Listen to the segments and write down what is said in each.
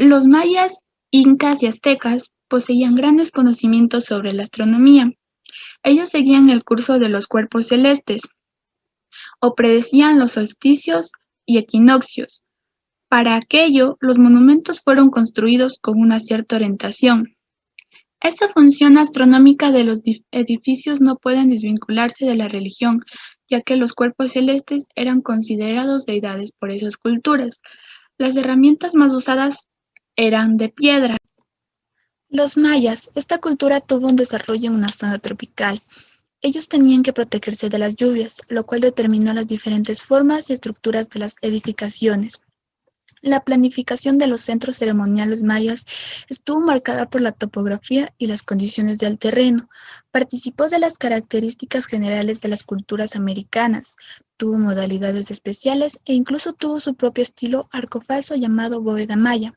Los mayas, incas y aztecas poseían grandes conocimientos sobre la astronomía. Ellos seguían el curso de los cuerpos celestes o predecían los solsticios y equinoccios. Para aquello, los monumentos fueron construidos con una cierta orientación. Esta función astronómica de los edificios no pueden desvincularse de la religión, ya que los cuerpos celestes eran considerados deidades por esas culturas. Las herramientas más usadas eran de piedra. Los mayas, esta cultura tuvo un desarrollo en una zona tropical. Ellos tenían que protegerse de las lluvias, lo cual determinó las diferentes formas y estructuras de las edificaciones. La planificación de los centros ceremoniales mayas estuvo marcada por la topografía y las condiciones del terreno. Participó de las características generales de las culturas americanas, tuvo modalidades especiales e incluso tuvo su propio estilo arcofalso llamado bóveda maya.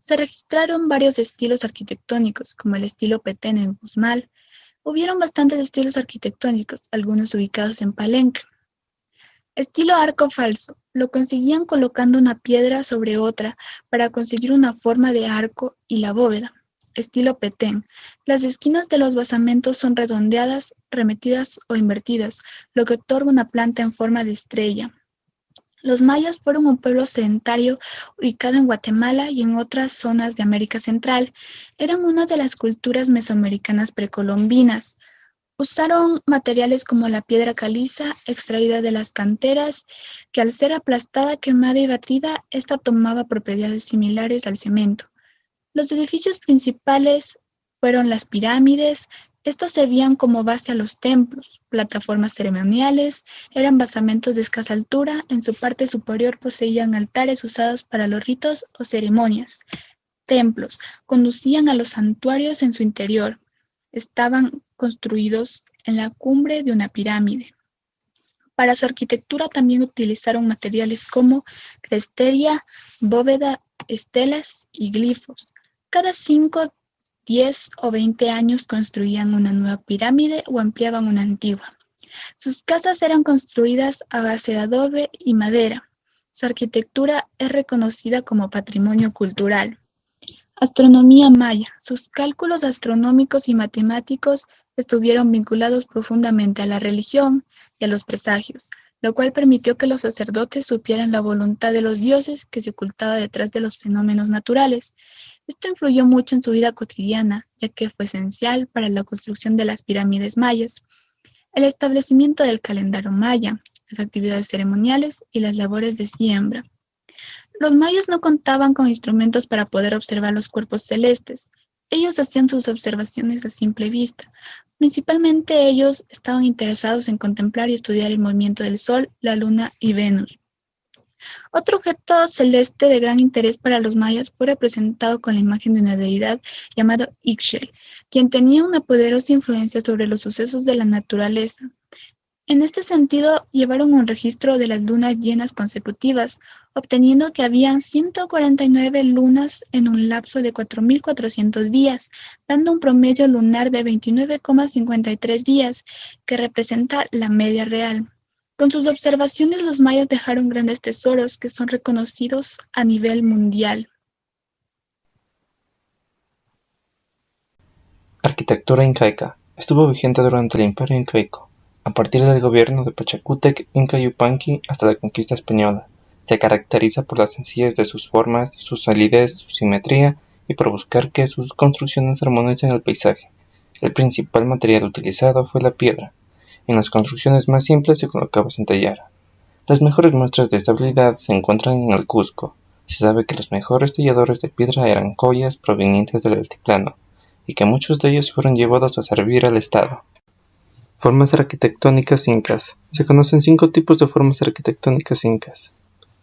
Se registraron varios estilos arquitectónicos, como el estilo Petén en Uxmal. Hubieron bastantes estilos arquitectónicos, algunos ubicados en Palenque. Estilo arco falso. Lo conseguían colocando una piedra sobre otra para conseguir una forma de arco y la bóveda. Estilo Petén. Las esquinas de los basamentos son redondeadas, remetidas o invertidas, lo que otorga una planta en forma de estrella. Los mayas fueron un pueblo sedentario ubicado en Guatemala y en otras zonas de América Central. Eran una de las culturas mesoamericanas precolombinas. Usaron materiales como la piedra caliza extraída de las canteras, que al ser aplastada, quemada y batida, esta tomaba propiedades similares al cemento. Los edificios principales fueron las pirámides. Estas servían como base a los templos, plataformas ceremoniales, eran basamentos de escasa altura, en su parte superior poseían altares usados para los ritos o ceremonias. Templos conducían a los santuarios en su interior. Estaban construidos en la cumbre de una pirámide. Para su arquitectura también utilizaron materiales como crestería, bóveda, estelas y glifos. Cada 5, 10 o 20 años construían una nueva pirámide o ampliaban una antigua. Sus casas eran construidas a base de adobe y madera. Su arquitectura es reconocida como patrimonio cultural. Astronomía maya. Sus cálculos astronómicos y matemáticos estuvieron vinculados profundamente a la religión y a los presagios, lo cual permitió que los sacerdotes supieran la voluntad de los dioses que se ocultaba detrás de los fenómenos naturales. Esto influyó mucho en su vida cotidiana, ya que fue esencial para la construcción de las pirámides mayas, el establecimiento del calendario maya, las actividades ceremoniales y las labores de siembra. Los mayas no contaban con instrumentos para poder observar los cuerpos celestes. Ellos hacían sus observaciones a simple vista. Principalmente ellos estaban interesados en contemplar y estudiar el movimiento del Sol, la Luna y Venus. Otro objeto celeste de gran interés para los mayas fue representado con la imagen de una deidad llamada Ixchel, quien tenía una poderosa influencia sobre los sucesos de la naturaleza. En este sentido, llevaron un registro de las lunas llenas consecutivas, obteniendo que habían 149 lunas en un lapso de 4.400 días, dando un promedio lunar de 29,53 días, que representa la media real. Con sus observaciones, los mayas dejaron grandes tesoros que son reconocidos a nivel mundial. Arquitectura incaica. Estuvo vigente durante el Imperio Incaico, a partir del gobierno de Pachacútec, Inca Yupanqui hasta la conquista española. Se caracteriza por la sencillez de sus formas, su solidez, su simetría y por buscar que sus construcciones armonicen el paisaje. El principal material utilizado fue la piedra. En las construcciones más simples se colocaba centellar. Las mejores muestras de esta habilidad se encuentran en el Cusco. Se sabe que los mejores talladores de piedra eran collas provenientes del altiplano, y que muchos de ellos fueron llevados a servir al Estado. Formas arquitectónicas incas. Se conocen 5 tipos de formas arquitectónicas incas.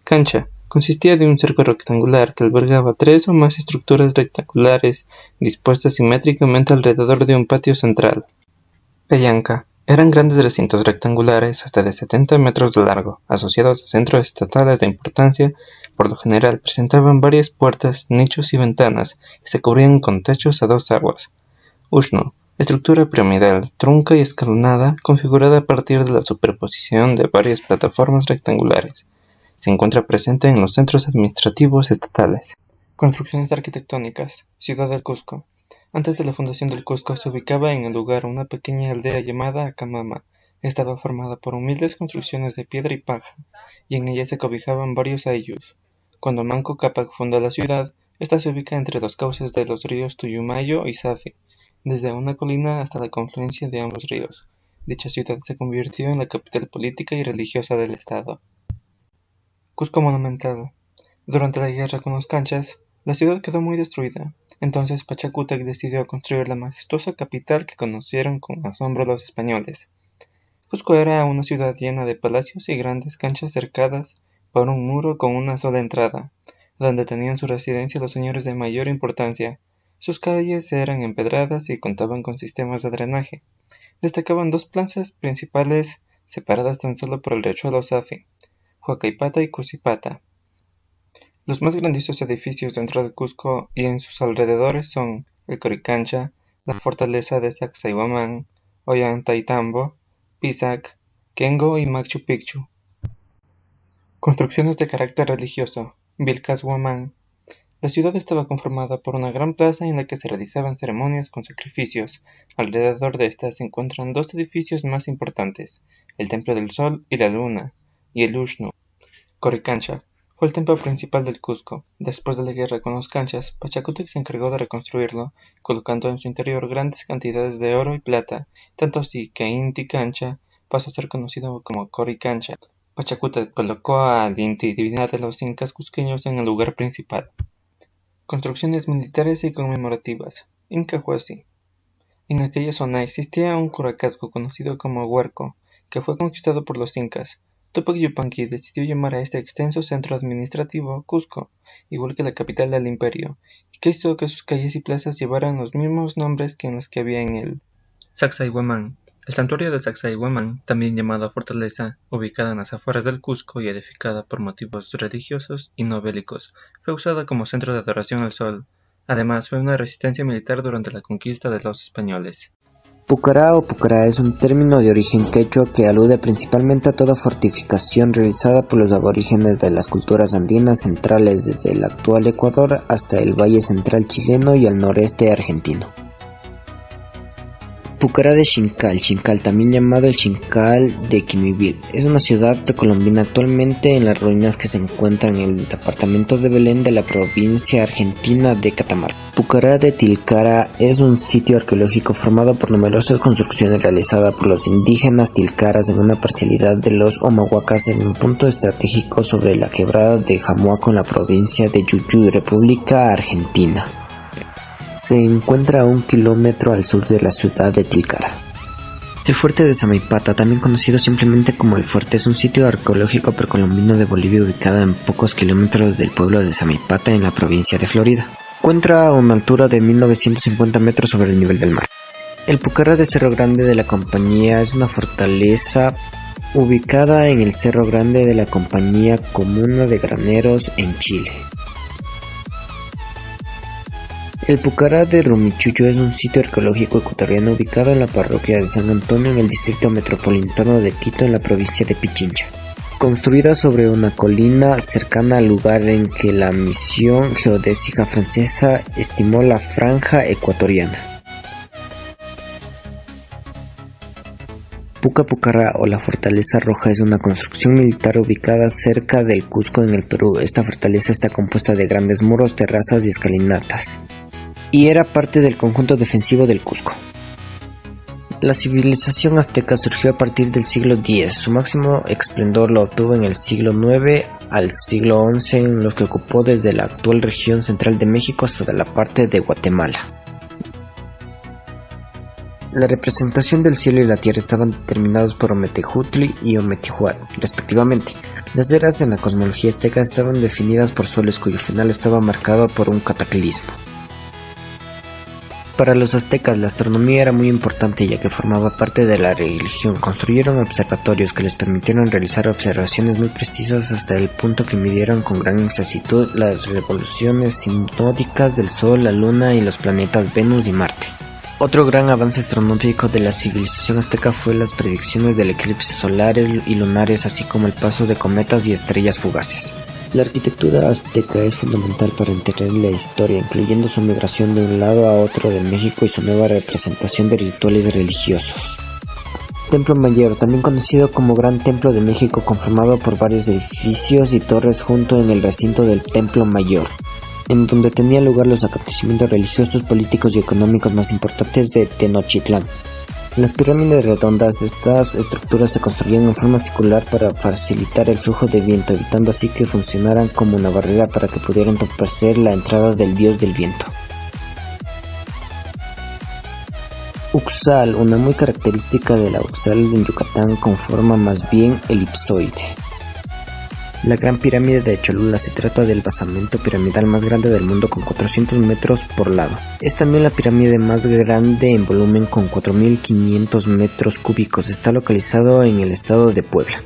Cancha. Consistía de un cerco rectangular que albergaba 3 o más estructuras rectangulares dispuestas simétricamente alrededor de un patio central. Pellanca. Eran grandes recintos rectangulares hasta de 70 metros de largo, asociados a centros estatales de importancia. Por lo general presentaban varias puertas, nichos y ventanas, y se cubrían con techos a 2 aguas. Ushno. Estructura piramidal, trunca y escalonada, configurada a partir de la superposición de varias plataformas rectangulares. Se encuentra presente en los centros administrativos estatales. Construcciones arquitectónicas. Ciudad del Cusco. Antes de la fundación del Cusco se ubicaba en el lugar una pequeña aldea llamada Acamama. Estaba formada por humildes construcciones de piedra y paja, y en ella se cobijaban varios ayllus. Cuando Manco Cápac fundó la ciudad, esta se ubica entre los cauces de los ríos Tuyumayo y Safi, desde una colina hasta la confluencia de ambos ríos. Dicha ciudad se convirtió en la capital política y religiosa del estado. Cusco monumental. Durante la guerra con los canchas, la ciudad quedó muy destruida. Entonces Pachacútec decidió construir la majestuosa capital que conocieron con asombro los españoles. Cusco era una ciudad llena de palacios y grandes canchas cercadas por un muro con una sola entrada, donde tenían su residencia los señores de mayor importancia. Sus calles eran empedradas y contaban con sistemas de drenaje. Destacaban dos plazas principales separadas tan solo por el riachuelo Safi, Huacaypata y Cusipata. Los más grandiosos edificios dentro de Cusco y en sus alrededores son el Coricancha, la fortaleza de Sacsayhuamán, Ollantaytambo, Pisac, Kengo y Machu Picchu. Construcciones de carácter religioso. Vilcashuamán. La ciudad estaba conformada por una gran plaza en la que se realizaban ceremonias con sacrificios. Alrededor de esta se encuentran dos edificios más importantes, el Templo del Sol y la Luna, y el Ushnu. Coricancha. Fue el templo principal del Cusco. Después de la guerra con los canchas, Pachacútec se encargó de reconstruirlo, colocando en su interior grandes cantidades de oro y plata, tanto así que Inti Cancha pasó a ser conocido como Coricancha. Pachacútec colocó al Inti, divinidad de los incas cusqueños, en el lugar principal. Construcciones militares y conmemorativas. Inca Huasi. En aquella zona existía un curacazgo conocido como Huarco, que fue conquistado por los incas. Túpac Yupanqui decidió llamar a este extenso centro administrativo Cusco, igual que la capital del imperio, y que hizo que sus calles y plazas llevaran los mismos nombres que en las que había en él. Sacsayhuamán. El santuario de Sacsayhuamán, también llamado fortaleza, ubicada en las afueras del Cusco y edificada por motivos religiosos y no bélicos, fue usada como centro de adoración al sol. Además, fue una resistencia militar durante la conquista de los españoles. Pucará o Pucará es un término de origen quechua que alude principalmente a toda fortificación realizada por los aborígenes de las culturas andinas centrales desde el actual Ecuador hasta el Valle Central chileno y al noreste argentino. Pucará de Xincal. Xincal, también llamado el Xincal de Quimivir, es una ciudad precolombina actualmente en las ruinas que se encuentran en el departamento de Belén de la provincia argentina de Catamarca. Pucará de Tilcara es un sitio arqueológico formado por numerosas construcciones realizadas por los indígenas tilcaras en una parcialidad de los Omahuacas en un punto estratégico sobre la quebrada de Jamuaco en la provincia de Yuyú, República Argentina. Se encuentra a 1 kilómetro al sur de la ciudad de Tilcara. El fuerte de Samaipata, también conocido simplemente como el fuerte, es un sitio arqueológico precolombino de Bolivia ubicado en pocos kilómetros del pueblo de Samaipata en la provincia de Florida. Encuentra a una altura de 1950 metros sobre el nivel del mar. El Pucará de Cerro Grande de la Compañía es una fortaleza ubicada en el Cerro Grande de la Compañía, comuna de Graneros, en Chile. El Pucará de Rumichucho es un sitio arqueológico ecuatoriano ubicado en la parroquia de San Antonio en el distrito metropolitano de Quito en la provincia de Pichincha. Construida sobre una colina cercana al lugar en que la misión geodésica francesa estimó la franja ecuatoriana. Puca Pucará o la Fortaleza Roja es una construcción militar ubicada cerca del Cusco en el Perú. Esta fortaleza está compuesta de grandes muros, terrazas y escalinatas, y era parte del conjunto defensivo del Cusco. La civilización azteca surgió a partir del siglo X. Su máximo esplendor lo obtuvo en el siglo IX al siglo XI, en los que ocupó desde la actual región central de México hasta la parte de Guatemala. La representación del cielo y la tierra estaban determinados por Ometejutli y Ometihuatl, respectivamente. Las eras en la cosmología azteca estaban definidas por soles cuyo final estaba marcado por un cataclismo. Para los aztecas la astronomía era muy importante ya que formaba parte de la religión. Construyeron observatorios que les permitieron realizar observaciones muy precisas hasta el punto que midieron con gran exactitud las revoluciones sinódicas del Sol, la Luna y los planetas Venus y Marte. Otro gran avance astronómico de la civilización azteca fue las predicciones del eclipse solares y lunares, así como el paso de cometas y estrellas fugaces. La arquitectura azteca es fundamental para entender la historia, incluyendo su migración de un lado a otro de México y su nueva representación de rituales religiosos. Templo Mayor, también conocido como Gran Templo de México, conformado por varios edificios y torres junto en el recinto del Templo Mayor, en donde tenían lugar los acontecimientos religiosos, políticos y económicos más importantes de Tenochtitlán. Las pirámides redondas, estas estructuras se construían en forma circular para facilitar el flujo de viento, evitando así que funcionaran como una barrera para que pudieran torpedecer la entrada del dios del viento. Uxmal, una muy característica de la Uxmal en Yucatán con forma más bien elipsoide. La Gran Pirámide de Cholula se trata del basamento piramidal más grande del mundo con 400 metros por lado. Es también la pirámide más grande en volumen con 4.500 metros cúbicos. Está localizado en el estado de Puebla.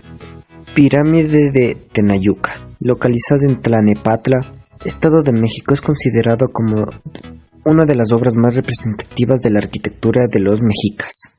Pirámide de Tenayuca, localizada en Tlanepantla, Estado de México, es considerado como una de las obras más representativas de la arquitectura de los mexicas.